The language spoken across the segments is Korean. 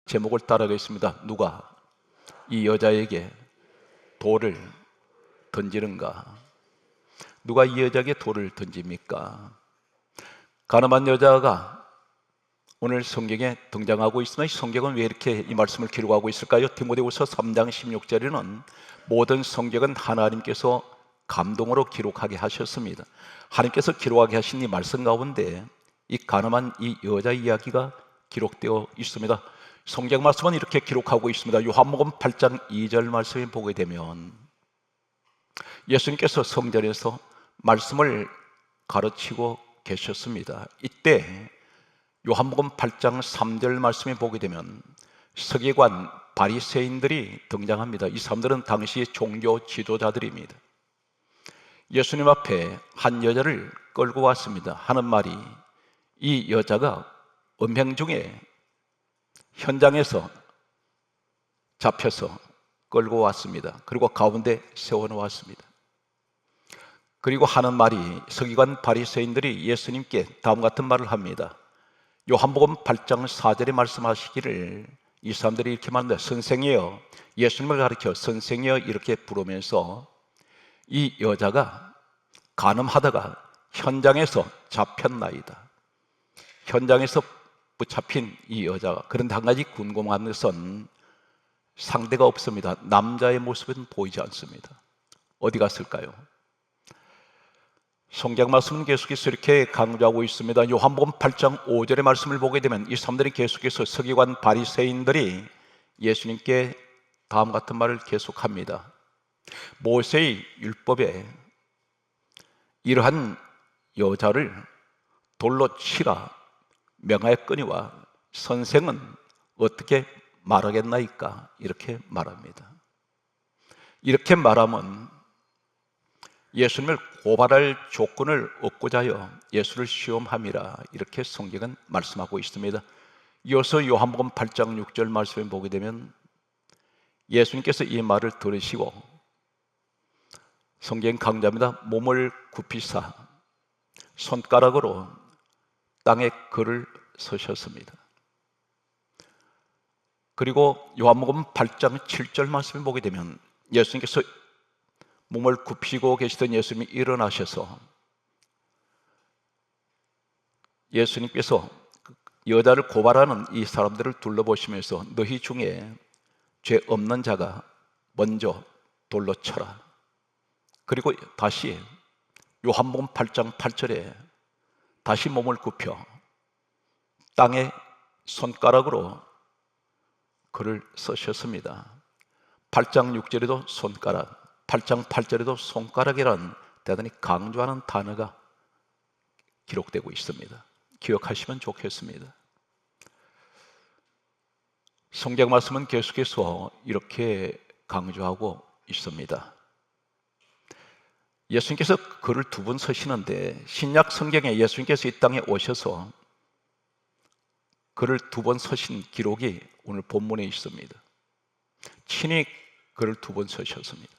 제목을 따라가겠습니다. 누가 이 여자에게 돌을 던지는가? 누가 이 여자에게 돌을 던집니까? 가늠한 여자가 오늘 성경에 등장하고 있으나 이 성경은 왜 이렇게 이 말씀을 기록하고 있을까요? 디모데후서 3장 16절에는 모든 성경은 하나님께서 감동으로 기록하게 하셨습니다. 하나님께서 기록하게 하신 이 말씀 가운데 이 가늠한 이 여자 이야기가 기록되어 있습니다. 성경 말씀은 이렇게 기록하고 있습니다. 요한복음 8장 2절 말씀에 보게 되면 예수님께서 성전에서 말씀을 가르치고 계셨습니다. 이때 요한복음 8장 3절 말씀에 보게 되면 서기관 바리새인들이 등장합니다. 이 사람들은 당시 종교 지도자들입니다. 예수님 앞에 한 여자를 끌고 왔습니다. 하는 말이 이 여자가 음행 중에 현장에서 잡혀서 끌고 왔습니다. 그리고 가운데 세워놓았습니다. 그리고 하는 말이 서기관 바리새인들이 예수님께 다음 같은 말을 합니다. 요한복음 8장 4절에 말씀하시기를 이 사람들이 이렇게 말합니다. 선생이여, 예수님을 가리켜 선생이여 이렇게 부르면서 이 여자가 간음하다가 현장에서 잡혔나이다. 현장에서 붙잡힌 이 여자가, 그런데 한 가지 궁금한 것은 상대가 없습니다. 남자의 모습은 보이지 않습니다. 어디 갔을까요? 성경 말씀은 계속해서 이렇게 강조하고 있습니다. 요한복음 8장 5절의 말씀을 보게 되면 이 사람들이 계속해서 서기관 바리새인들이 예수님께 다음 같은 말을 계속합니다. 모세의 율법에 이러한 여자를 돌로 치라 명하였거니와 선생은 어떻게 말하겠나이까? 이렇게 말합니다. 이렇게 말하면 예수님을 고발할 조건을 얻고자 하여 예수를 시험함이라, 이렇게 성경은 말씀하고 있습니다. 이어서 요한복음 8장 6절 말씀을 보게 되면 예수님께서 이 말을 들으시고 성경 강조합니다. 몸을 굽히사 손가락으로 땅에 글을 서셨습니다. 그리고 요한복음 8장 7절 말씀을 보게 되면 예수님께서 몸을 굽히고 계시던 예수님이 일어나셔서 예수님께서 여자를 고발하는 이 사람들을 둘러보시면서 너희 중에 죄 없는 자가 먼저 돌로 쳐라. 그리고 다시 요한복음 8장 8절에 다시 몸을 굽혀 땅에 손가락으로 글을 쓰셨습니다. 8장 6절에도 손가락, 8장 8절에도 손가락이라는 대단히 강조하는 단어가 기록되고 있습니다. 기억하시면 좋겠습니다. 성경 말씀은 계속해서 이렇게 강조하고 있습니다. 예수님께서 글을 두 번 서시는데 신약 성경에 예수님께서 이 땅에 오셔서 글을 두 번 서신 기록이 오늘 본문에 있습니다. 친히 글을 두 번 서셨습니다.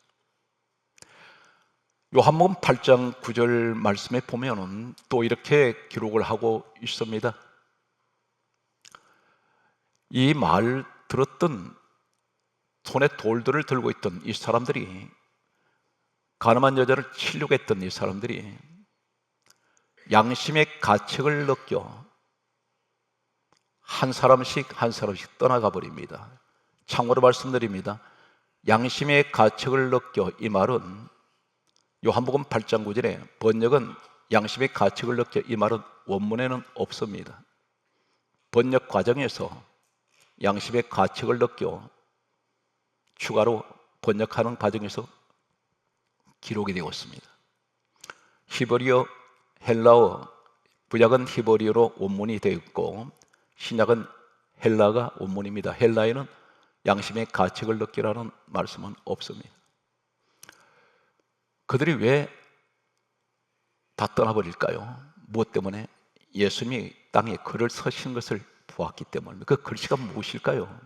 요한복음 8장 9절 말씀에 보면은 또 이렇게 기록을 하고 있습니다. 이 말 들었던 손에 돌들을 들고 있던 이 사람들이, 가늠한 여자를 치려고 했던 이 사람들이 양심의 가책을 느껴 한 사람씩 한 사람씩 떠나가 버립니다. 참고로 말씀드립니다. 양심의 가책을 느껴, 이 말은 요한복음 8장 9절에 번역은 양심의 가책을 느껴, 이 말은 원문에는 없습니다. 번역 과정에서 양심의 가책을 느껴 추가로 번역하는 과정에서 기록이 되고 있습니다. 히브리어, 헬라어, 구약은 히브리어로 원문이 되어 있고 신약은 헬라가 원문입니다. 헬라에는 양심의 가책을 느끼라는 말씀은 없습니다. 그들이 왜 다 떠나버릴까요? 무엇 때문에? 예수님이 땅에 글을 서신 것을 보았기 때문입니다. 그 글씨가 무엇일까요?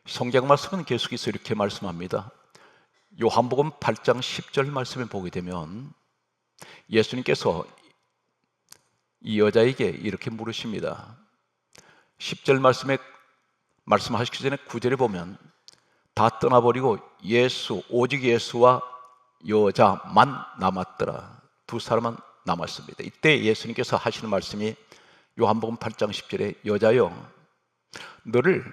성경 말씀은 계속해서 이렇게 말씀합니다. 요한복음 8장 10절 말씀을 보게 되면 예수님께서 이 여자에게 이렇게 물으십니다. 10절 말씀에 말씀하시기 전에 9절에 보면 다 떠나버리고 오직 예수와 여자만 남았더라. 두 사람만 남았습니다. 이때 예수님께서 하시는 말씀이 요한복음 8장 10절에 여자여 너를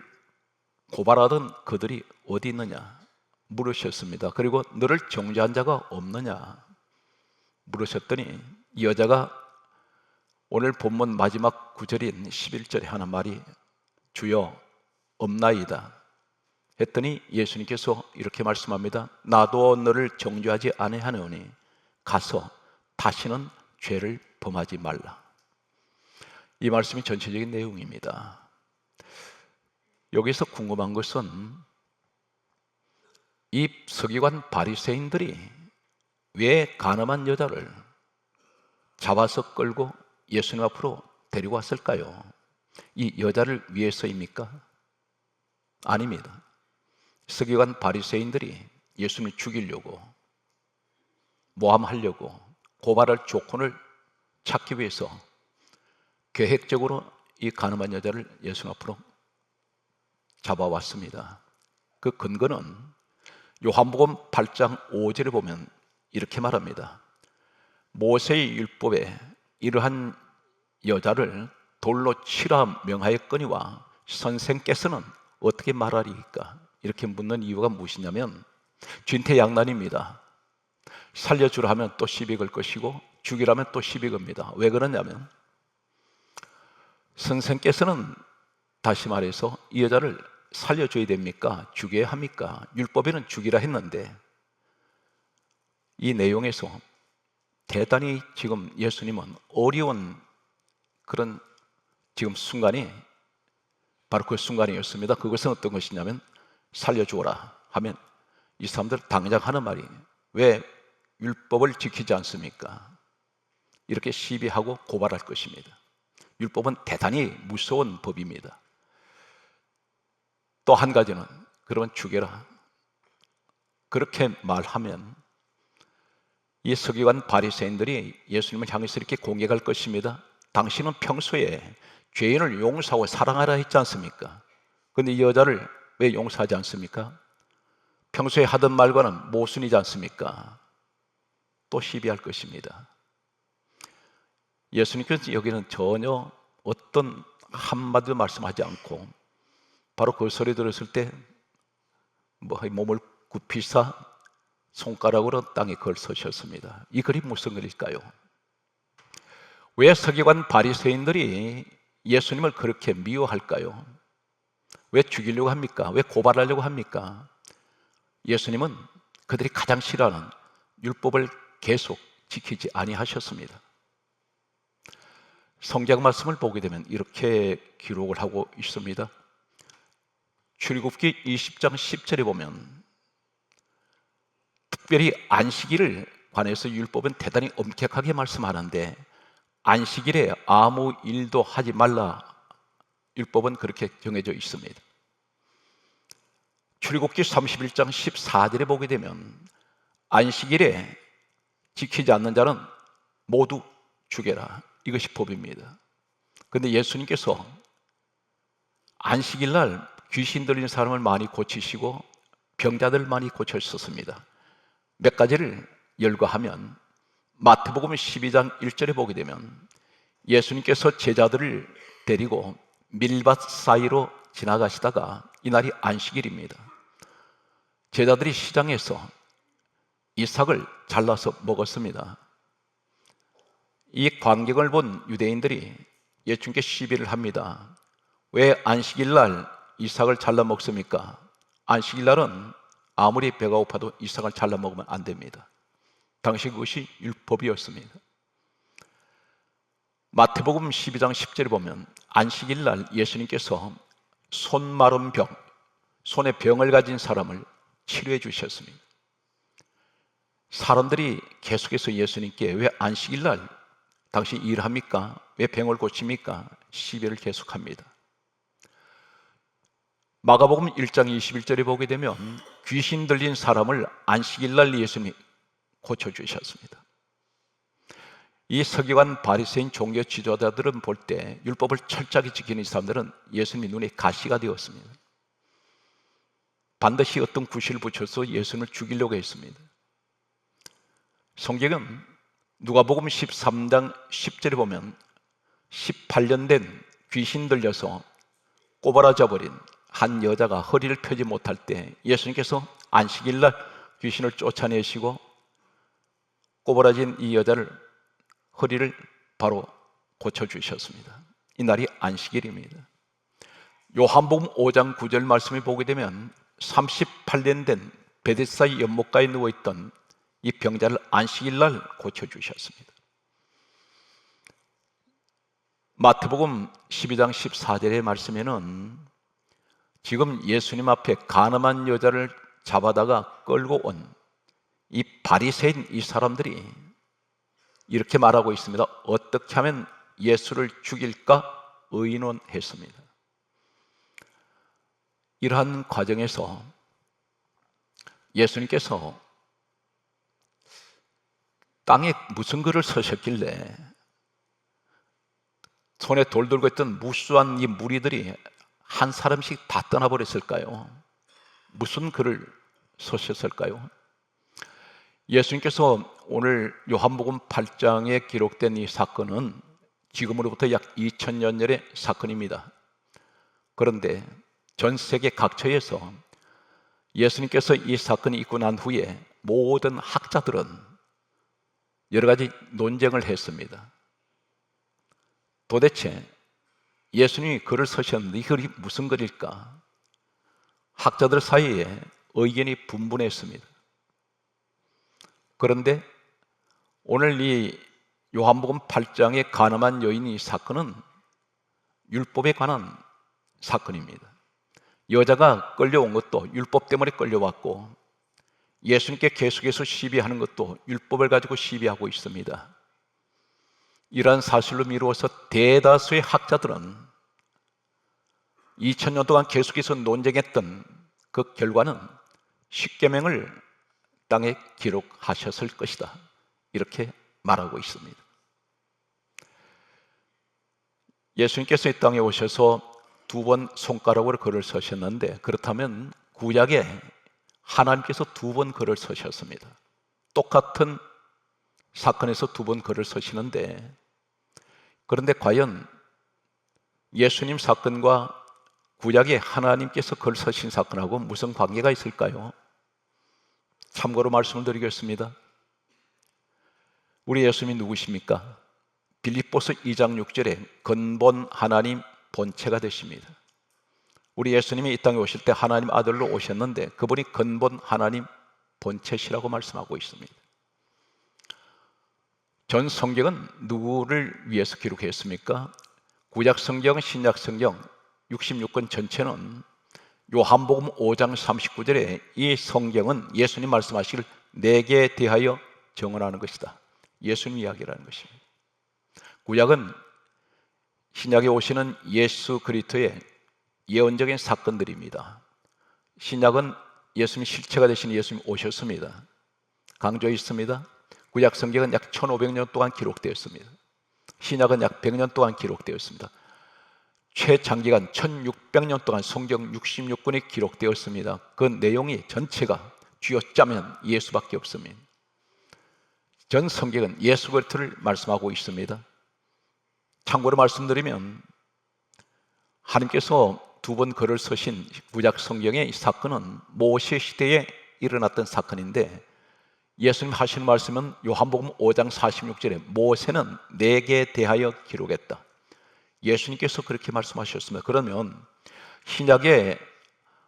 고발하던 그들이 어디 있느냐 물으셨습니다. 그리고 너를 정죄한 자가 없느냐 물으셨더니 이 여자가 오늘 본문 마지막 구절인 11절에 하는 말이 주여 없나이다 했더니 예수님께서 이렇게 말씀합니다. 나도 너를 정죄하지 아니하노니 가서 다시는 죄를 범하지 말라. 이 말씀이 전체적인 내용입니다. 여기서 궁금한 것은 이 서기관 바리새인들이 왜 가늠한 여자를 잡아서 끌고 예수님 앞으로 데리고 왔을까요? 이 여자를 위해서입니까? 아닙니다. 서기관 바리새인들이 예수님을 죽이려고 모함하려고 고발할 조건을 찾기 위해서 계획적으로 이 가늠한 여자를 예수님 앞으로 잡아왔습니다. 그 근거는 요한복음 8장 5절에 보면 이렇게 말합니다. 모세의 율법에 이러한 여자를 돌로 치라 명하였거니와 선생께서는 어떻게 말하리이까? 이렇게 묻는 이유가 무엇이냐면 진퇴양난입니다. 살려주라 하면 또 시비 걸 것이고 죽이라면 또 시비 겁니다. 왜 그러냐면 선생께서는 다시 말해서 이 여자를 살려줘야 됩니까? 죽여야 합니까? 율법에는 죽이라 했는데 이 내용에서 대단히 지금 예수님은 어려운 그런 지금 순간이 바로 그 순간이었습니다. 그것은 어떤 것이냐면 살려주어라 하면 이 사람들 당장 하는 말이 왜 율법을 지키지 않습니까? 이렇게 시비하고 고발할 것입니다. 율법은 대단히 무서운 법입니다. 또 한 가지는 그러면 죽여라 그렇게 말하면 이 서기관 바리새인들이 예수님을 향해서 이렇게 공격할 것입니다. 당신은 평소에 죄인을 용서하고 사랑하라 했지 않습니까? 그런데 이 여자를 왜 용서하지 않습니까? 평소에 하던 말과는 모순이지 않습니까? 또 시비할 것입니다. 예수님께서 여기는 전혀 어떤 한마디도 말씀하지 않고 바로 그 소리 들었을 때 몸을 굽히사 손가락으로 땅에 걸서셨습니다. 이 글이 무슨 글일까요? 왜 서기관 바리새인들이 예수님을 그렇게 미워할까요? 왜 죽이려고 합니까? 왜 고발하려고 합니까? 예수님은 그들이 가장 싫어하는 율법을 계속 지키지 아니하셨습니다. 성경 말씀을 보게 되면 이렇게 기록을 하고 있습니다. 출애굽기 20장 10절에 보면 특별히 안식일을 관해서 율법은 대단히 엄격하게 말씀하는데 안식일에 아무 일도 하지 말라 율법은 그렇게 정해져 있습니다. 출애굽기 31장 14절에 보게 되면 안식일에 지키지 않는 자는 모두 죽여라 이것이 법입니다. 그런데 예수님께서 안식일 날 귀신 들린 사람을 많이 고치시고 병자들 많이 고쳤었습니다. 몇 가지를 열거하면 마태복음 12장 1절에 보게 되면 예수님께서 제자들을 데리고 밀밭 사이로 지나가시다가 이날이 안식일입니다. 제자들이 시장에서 이삭을 잘라서 먹었습니다. 이 광경을 본 유대인들이 예수님께 시비를 합니다. 왜 안식일날 이삭을 잘라 먹습니까? 안식일날은 아무리 배가 고파도 이삭을 잘라 먹으면 안 됩니다. 당시 그것이 율법이었습니다. 마태복음 12장 10절에 보면 안식일날 예수님께서 손 마른 병, 손에 병을 가진 사람을 치료해 주셨습니다. 사람들이 계속해서 예수님께 왜 안식일날 당신 일합니까? 왜 병을 고칩니까? 시비를 계속합니다. 마가복음 1장 21절에 보게 되면 귀신 들린 사람을 안식일날 예수님이 고쳐주셨습니다. 이 서기관 바리새인 종교 지도자들은 볼 때 율법을 철저하게 지키는 사람들은 예수님의 눈에 가시가 되었습니다. 반드시 어떤 구실을 붙여서 예수님을 죽이려고 했습니다. 성경은 누가복음 13장 10절에 보면 18년 된 귀신 들려서 꼬부라져 버린 한 여자가 허리를 펴지 못할 때 예수님께서 안식일날 귀신을 쫓아내시고 꼬부라진 이 여자를 허리를 바로 고쳐주셨습니다. 이 날이 안식일입니다. 요한복음 5장 9절 말씀을 보게 되면 38년 된 베데스다의 연못가에 누워있던 이 병자를 안식일날 고쳐주셨습니다. 마태복음 12장 14절의 말씀에는 지금 예수님 앞에 간음한 여자를 잡아다가 끌고 온 이 바리새인 이 사람들이 이렇게 말하고 있습니다. 어떻게 하면 예수를 죽일까 의논했습니다. 이러한 과정에서 예수님께서 땅에 무슨 글을 서셨길래 손에 돌 들고 있던 무수한 이 무리들이 한 사람씩 다 떠나버렸을까요? 무슨 글을 서셨을까요? 예수님께서 오늘 요한복음 8장에 기록된 이 사건은 지금으로부터 약 2000년 전의 사건입니다. 그런데 전 세계 각처에서 예수님께서 이 사건이 있고 난 후에 모든 학자들은 여러 가지 논쟁을 했습니다. 도대체 예수님이 글을 서셨는데 이 글이 무슨 글일까? 학자들 사이에 의견이 분분했습니다. 그런데 오늘 이 요한복음 8장의 간음한 여인의 사건은 율법에 관한 사건입니다. 여자가 끌려온 것도 율법 때문에 끌려왔고 예수님께 계속해서 시비하는 것도 율법을 가지고 시비하고 있습니다. 이러한 사실로 미루어서 대다수의 학자들은 2000년 동안 계속해서 논쟁했던 그 결과는 십계명을 땅에 기록하셨을 것이다, 이렇게 말하고 있습니다. 예수님께서 이 땅에 오셔서 두 번 손가락으로 글을 서셨는데 그렇다면 구약에 하나님께서 두 번 글을 서셨습니다. 똑같은 사건에서 두 번 글을 서시는데 그런데 과연 예수님 사건과 구약에 하나님께서 글 서신 사건하고 무슨 관계가 있을까요? 참고로 말씀을 드리겠습니다. 우리 예수님이 누구십니까? 빌립보서 2장 6절에 근본 하나님 본체가 되십니다. 우리 예수님이 이 땅에 오실 때 하나님 아들로 오셨는데 그분이 근본 하나님 본체시라고 말씀하고 있습니다. 전 성경은 누구를 위해서 기록했습니까? 구약 성경, 신약 성경 66권 전체는 요한복음 5장 39절에 이 성경은 예수님 말씀하시길 내게 대하여 증언하는 것이다, 예수님 이야기라는 것입니다. 구약은 신약에 오시는 예수 그리스도의 예언적인 사건들입니다. 신약은 예수님 실체가 되신 예수님 오셨습니다. 강조했습니다. 구약 성경은 약 1500년 동안 기록되었습니다. 신약은 약 100년 동안 기록되었습니다. 최장기간 1600년 동안 성경 66권이 기록되었습니다. 그 내용이 전체가 쥐어짜면 예수밖에 없습니다. 전 성경은 예수 그리스도를 말씀하고 있습니다. 참고로 말씀드리면 하나님께서 두 번 글을 서신 구약 성경의 이 사건은 모세 시대에 일어났던 사건인데 예수님 하시는 말씀은 요한복음 5장 46절에 모세는 내게 대하여 기록했다, 예수님께서 그렇게 말씀하셨습니다. 그러면 신약에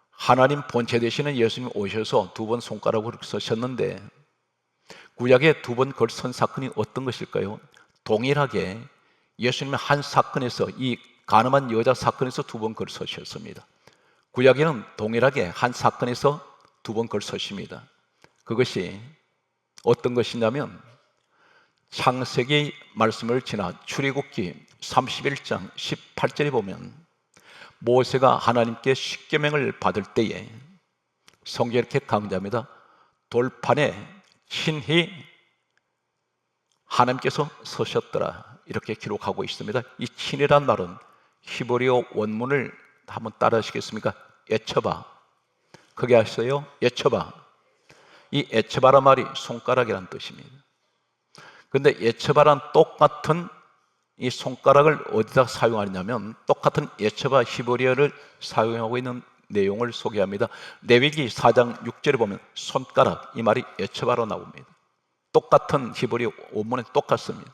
하나님 본체 되시는 예수님 오셔서 두 번 손가락으로 서셨는데 구약에 두 번 글 선 사건이 어떤 것일까요? 동일하게 예수님은 한 사건에서 이 간음한 여자 사건에서 두 번 글 서셨습니다. 구약에는 동일하게 한 사건에서 두 번 글 서십니다. 그것이 어떤 것이냐면 창세기 말씀을 지나 출애굽기 31장 18절에 보면 모세가 하나님께 십계명을 받을 때에 성경에 이렇게 강조합니다. 돌판에 친히 하나님께서 서셨더라, 이렇게 기록하고 있습니다. 이 친이란 말은 히브리어 원문을 한번 따라하시겠습니까? 에처바, 크게 하세요. 에처바. 이 에처바란 말이 손가락이란 뜻입니다. 근데 에처바란 똑같은 이 손가락을 어디다 사용하느냐면 똑같은 에처바 히브리어를 사용하고 있는 내용을 소개합니다. 레위기 4장 6절에 보면 손가락, 이 말이 에처바로 나옵니다. 똑같은 히브리 원문에 똑같습니다.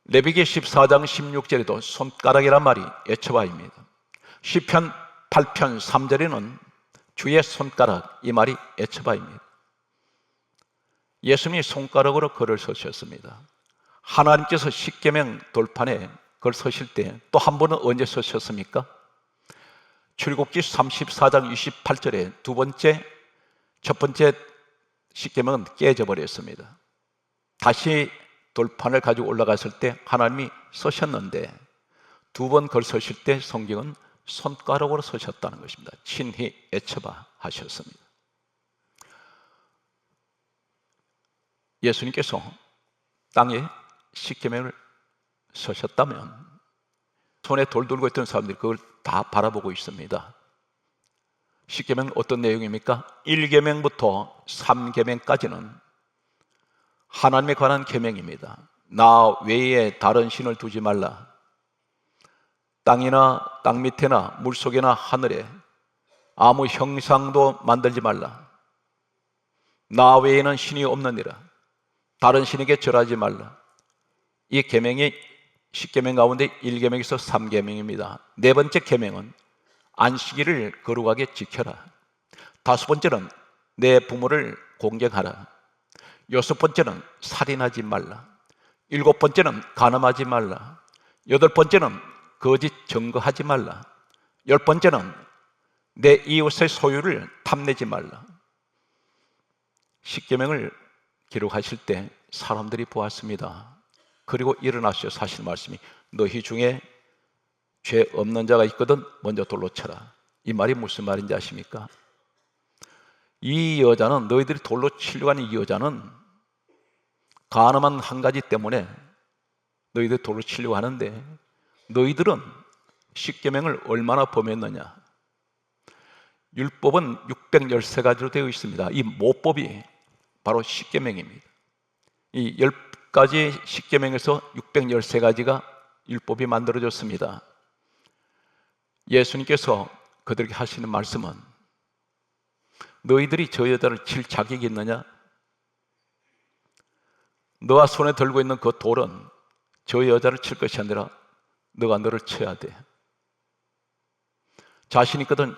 레위기 14장 16절에도 손가락이란 말이 에처바입니다. 시편 8편 3절에는 주의 손가락, 이 말이 에처바입니다. 예수님이 손가락으로 글을 쓰셨습니다. 하나님께서 십계명 돌판에 글 서실 때 또 한 번은 언제 서셨습니까? 출애굽기 34장 28절에 첫 번째 십계명은 깨져 버렸습니다. 다시 돌판을 가지고 올라갔을 때 하나님이 서셨는데 두 번 글 서실 때 성경은 손가락으로 서셨다는 것입니다. 친히 에처바 하셨습니다. 예수님께서 땅에 십계명을 서셨다면 손에 돌 들고 있던 사람들이 그걸 다 바라보고 있습니다. 십계명은 어떤 내용입니까? 1계명부터 3계명까지는 하나님에 관한 계명입니다. 나 외에 다른 신을 두지 말라. 땅이나 땅 밑에나 물속에나 하늘에 아무 형상도 만들지 말라. 나 외에는 신이 없느니라. 다른 신에게 절하지 말라. 이 계명이 십계명 가운데 1계명에서 3계명입니다. 네 번째 계명은 안식일을 거룩하게 지켜라. 다섯 번째는 내 부모를 공경하라. 여섯 번째는 살인하지 말라. 일곱 번째는 간음하지 말라. 여덟 번째는 거짓 증거하지 말라. 열 번째는 내 이웃의 소유를 탐내지 말라. 십계명을 기록하실 때 사람들이 보았습니다. 그리고 일어나셔서 하신 말씀이 너희 중에 죄 없는 자가 있거든 먼저 돌로 쳐라. 이 말이 무슨 말인지 아십니까? 이 여자는, 너희들이 돌로 치려고 하는 이 여자는 간음한 한 가지 때문에 너희들 돌로 치려고 하는데 너희들은 십계명을 얼마나 범했느냐? 율법은 613가지로 되어 있습니다. 이 모법이 바로 십계명입니다. 이 10가지 십계명에서 613가지가 율법이 만들어졌습니다. 예수님께서 그들에게 하시는 말씀은 너희들이 저 여자를 칠 자격이 있느냐? 너가 손에 들고 있는 그 돌은 저 여자를 칠 것이 아니라 너가 너를 쳐야 돼. 자신 있거든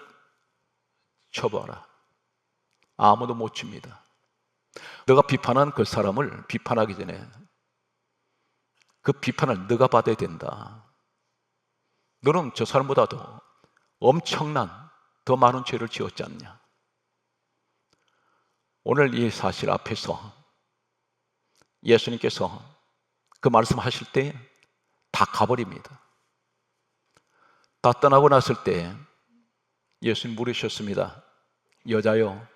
쳐봐라. 아무도 못 칩니다. 너가 비판한 그 사람을 비판하기 전에 그 비판을 너가 받아야 된다. 너는 저 사람보다도 엄청난 더 많은 죄를 지었지 않냐? 오늘 이 사실 앞에서 예수님께서 그 말씀하실 때 다 가버립니다. 다 떠나고 났을 때 예수님 물으셨습니다. 여자여,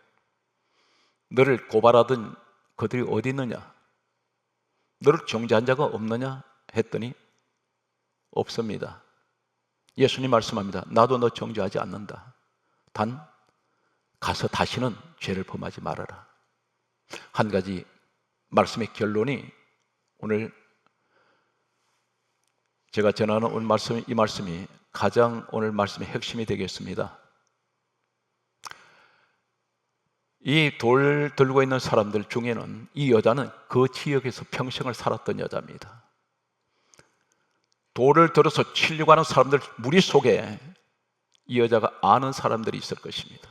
너를 고발하던 그들이 어디 있느냐? 너를 정죄한 자가 없느냐? 했더니 없습니다. 예수님 말씀합니다. 나도 너 정죄하지 않는다. 단 가서 다시는 죄를 범하지 말아라. 한 가지 말씀의 결론이 오늘 제가 전하는 오늘 말씀, 이 말씀이 가장 오늘 말씀의 핵심이 되겠습니다. 이 돌 들고 있는 사람들 중에는 이 여자는 그 지역에서 평생을 살았던 여자입니다. 돌을 들어서 치려고 하는 사람들 무리 속에 이 여자가 아는 사람들이 있을 것입니다.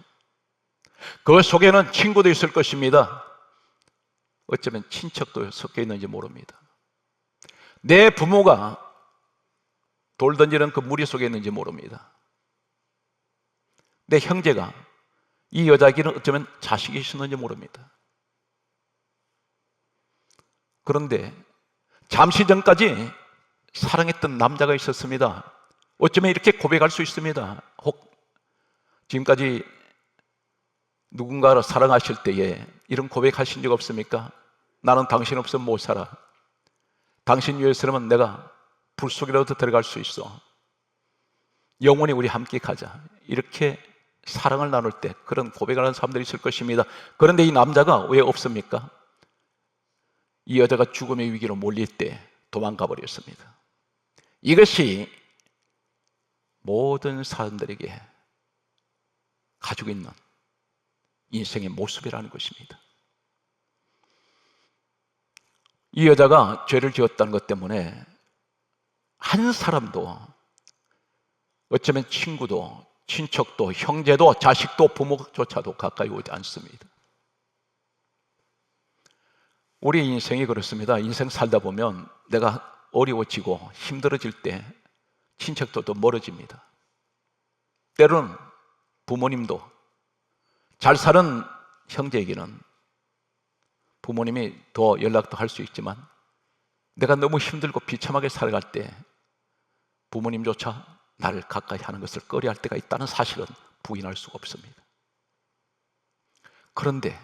그 속에는 친구도 있을 것입니다. 어쩌면 친척도 섞여 있는지 모릅니다. 내 부모가 돌 던지는 그 무리 속에 있는지 모릅니다. 내 형제가 이 여자에게는 어쩌면 자식이 있었는지 모릅니다. 그런데 잠시 전까지 사랑했던 남자가 있었습니다. 어쩌면 이렇게 고백할 수 있습니다. 혹 지금까지 누군가를 사랑하실 때에 이런 고백하신 적 없습니까? 나는 당신 없으면 못 살아. 당신 위해서라면 내가 불 속이라도 들어갈 수 있어. 영원히 우리 함께 가자. 이렇게 사랑을 나눌 때 그런 고백을 하는 사람들이 있을 것입니다. 그런데 이 남자가 왜 없습니까? 이 여자가 죽음의 위기로 몰릴 때 도망가 버렸습니다. 이것이 모든 사람들에게 가지고 있는 인생의 모습이라는 것입니다. 이 여자가 죄를 지었다는 것 때문에 한 사람도, 어쩌면 친구도, 친척도, 형제도, 자식도, 부모조차도 가까이 오지 않습니다. 우리 인생이 그렇습니다. 인생 살다 보면 내가 어려워지고 힘들어질 때 친척들도 멀어집니다. 때로는 부모님도, 잘 사는 형제에게는 부모님이 더 연락도 할 수 있지만 내가 너무 힘들고 비참하게 살아갈 때 부모님조차 나를 가까이 하는 것을 꺼려할 때가 있다는 사실은 부인할 수가 없습니다. 그런데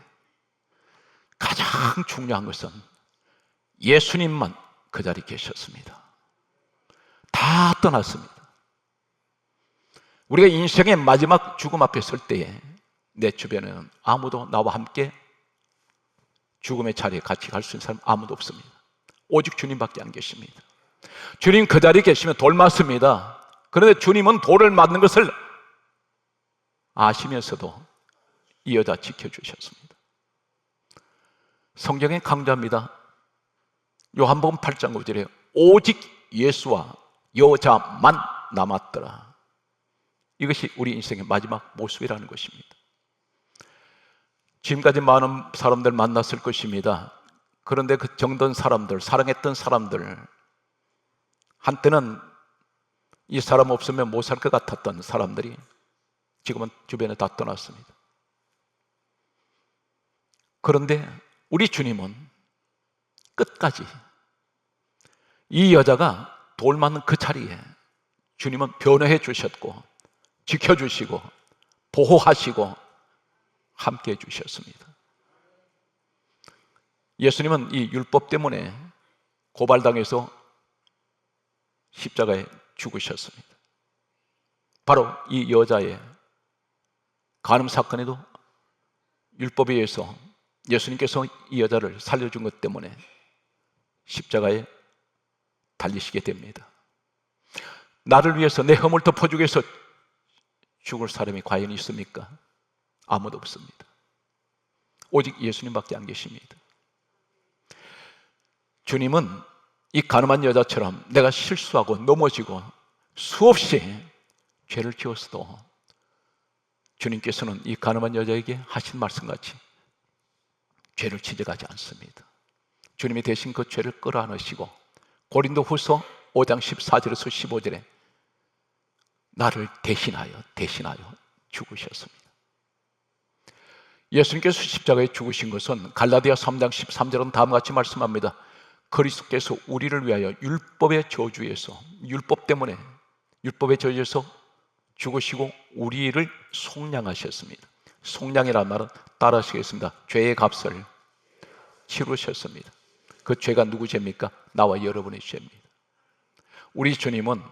가장 중요한 것은 예수님만 그 자리에 계셨습니다. 다 떠났습니다. 우리가 인생의 마지막 죽음 앞에 설 때에 내 주변에는 아무도 나와 함께 죽음의 자리에 같이 갈 수 있는 사람 아무도 없습니다. 오직 주님밖에 안 계십니다. 주님 그 자리에 계시면 돌 맞습니다. 그런데 주님은 돌을 맞는 것을 아시면서도 이 여자 지켜주셨습니다. 성경에 강조합니다. 요한복음 8장 9절에 오직 예수와 여자만 남았더라. 이것이 우리 인생의 마지막 모습이라는 것입니다. 지금까지 많은 사람들 만났을 것입니다. 그런데 그 정든 사람들, 사랑했던 사람들, 한때는 이 사람 없으면 못 살 것 같았던 사람들이 지금은 주변에 다 떠났습니다. 그런데 우리 주님은 끝까지 이 여자가 돌 맞는 그 자리에 주님은 변호해 주셨고 지켜주시고 보호하시고 함께해 주셨습니다. 예수님은 이 율법 때문에 고발당해서 십자가에 죽으셨습니다. 바로 이 여자의 간음 사건에도 율법에 의해서 예수님께서 이 여자를 살려준 것 때문에 십자가에 달리시게 됩니다. 나를 위해서 내 허물 덮어주기 위해서 죽을 사람이 과연 있습니까? 아무도 없습니다. 오직 예수님밖에 안 계십니다. 주님은 이 가늠한 여자처럼 내가 실수하고 넘어지고 수없이 죄를 지었어도 주님께서는 이 가늠한 여자에게 하신 말씀같이 죄를 지적하지 않습니다. 주님이 대신 그 죄를 끌어안으시고 고린도후서 5장 14절에서 15절에 나를 대신하여 죽으셨습니다. 예수님께서 십자가에 죽으신 것은 갈라디아 3장 13절은 다음과 같이 말씀합니다. 그리스도께서 우리를 위하여 율법의 저주에서, 율법 때문에 율법의 저주에서 죽으시고 우리를 속량하셨습니다. 속량이라는 말은 따라하시겠습니다. 죄의 값을 치르셨습니다. 그 죄가 누구 죄입니까? 나와 여러분의 죄입니다. 우리 주님은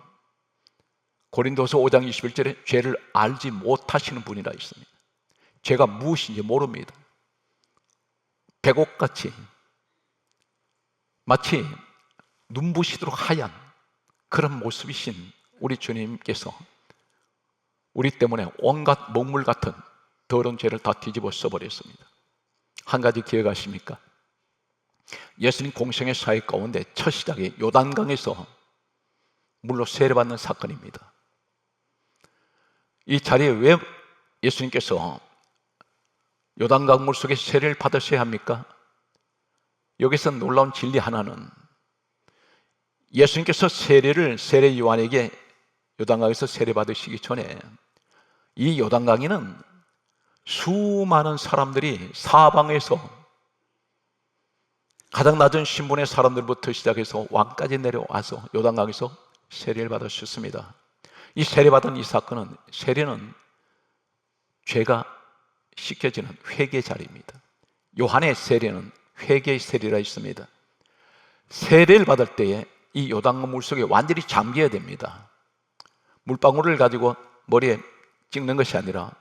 고린도서 5장 21절에 죄를 알지 못하시는 분이라 있습니다. 죄가 무엇인지 모릅니다. 백옥같이 마치 눈부시도록 하얀 그런 모습이신 우리 주님께서 우리 때문에 온갖 먹물 같은 더러운 죄를 다 뒤집어 써버렸습니다. 한 가지 기억하십니까? 예수님 공생의 사역 가운데 첫 시작이 요단강에서 물로 세례받는 사건입니다. 이 자리에 왜 예수님께서 요단강 물 속에 세례를 받으셔야 합니까? 여기서 놀라운 진리 하나는 예수님께서 세례 요한에게 요단강에서 세례 받으시기 전에 이 요단강에는 수많은 사람들이 사방에서 가장 낮은 신분의 사람들부터 시작해서 왕까지 내려와서 요단강에서 세례를 받으셨습니다. 이 세례받은 이 사건은, 세례는 죄가 씻겨지는 회개 자리입니다. 요한의 세례는 회개의 세례라 있습니다. 세례를 받을 때에 이 요단강 물속에 완전히 잠겨야 됩니다. 물방울을 가지고 머리에 찍는 것이 아니라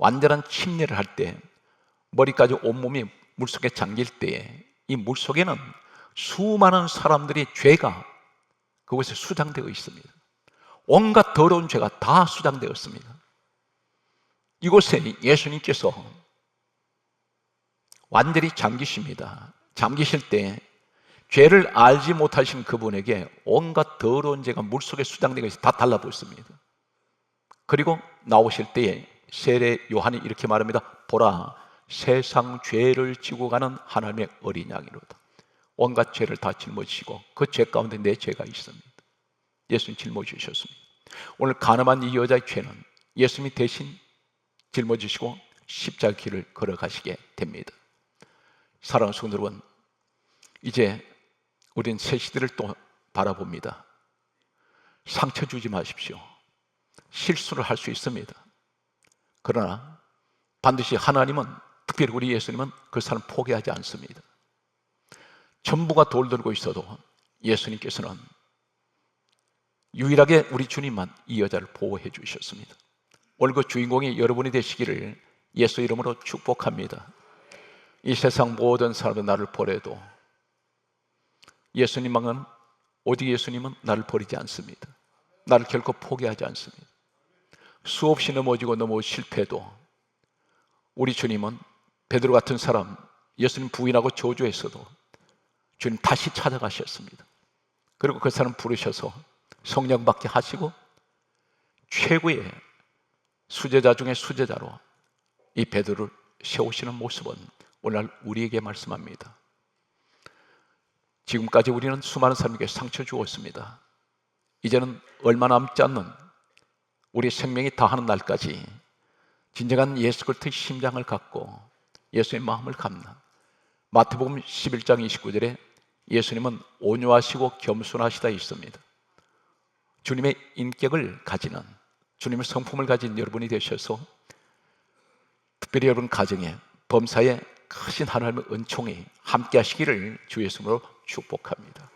완전한 침례를 할 때 머리까지 온몸이 물속에 잠길 때에 이 물속에는 수많은 사람들의 죄가 그곳에 수장되어 있습니다. 온갖 더러운 죄가 다 수장되었습니다. 이곳에 예수님께서 완전히 잠기십니다. 잠기실 때 죄를 알지 못하신 그분에게 온갖 더러운 죄가 물속에 수장되어 있어 다 달라붙습니다. 그리고 나오실 때에 세례 요한이 이렇게 말합니다. 보라, 세상 죄를 지고 가는 하나님의 어린 양이로다. 온갖 죄를 다 짊어지시고 그 죄 가운데 내 죄가 있습니다. 예수님 짊어지셨습니다. 오늘 가늠한 이 여자의 죄는 예수님이 대신 짊어지시고 십자가 길을 걸어가시게 됩니다. 사랑하는 성도 여러분, 이제 우리는 새 시대를 또 바라봅니다. 상처 주지 마십시오. 실수를 할 수 있습니다. 그러나 반드시 하나님은, 특별히 우리 예수님은 그 사람 포기하지 않습니다. 전부가 돌들고 있어도 예수님께서는 유일하게 우리 주님만 이 여자를 보호해 주셨습니다. 오늘 그 주인공이 여러분이 되시기를 예수 이름으로 축복합니다. 이 세상 모든 사람은 나를 버려도 예수님만은, 오직 예수님은 나를 버리지 않습니다. 나를 결코 포기하지 않습니다. 수없이 넘어지고 실패해도 우리 주님은 베드로 같은 사람 예수님 부인하고 저주했어도 주님 다시 찾아가셨습니다. 그리고 그 사람 부르셔서 성령 받게 하시고 최고의 수제자 중에 수제자로 이 베드로를 세우시는 모습은 오늘 우리에게 말씀합니다. 지금까지 우리는 수많은 사람에게 상처 주었습니다. 이제는 얼마 남지 않는 우리 생명이 다하는 날까지 진정한 예수 그리스도의 심장을 갖고 예수의 마음을 갖는, 마태복음 11장 29절에 예수님은 온유하시고 겸손하시다 있습니다. 주님의 인격을 가지는, 주님의 성품을 가진 여러분이 되셔서 특별히 여러분 가정에, 범사에 크신 하나님의 은총이 함께 하시기를 주 예수님으로 축복합니다.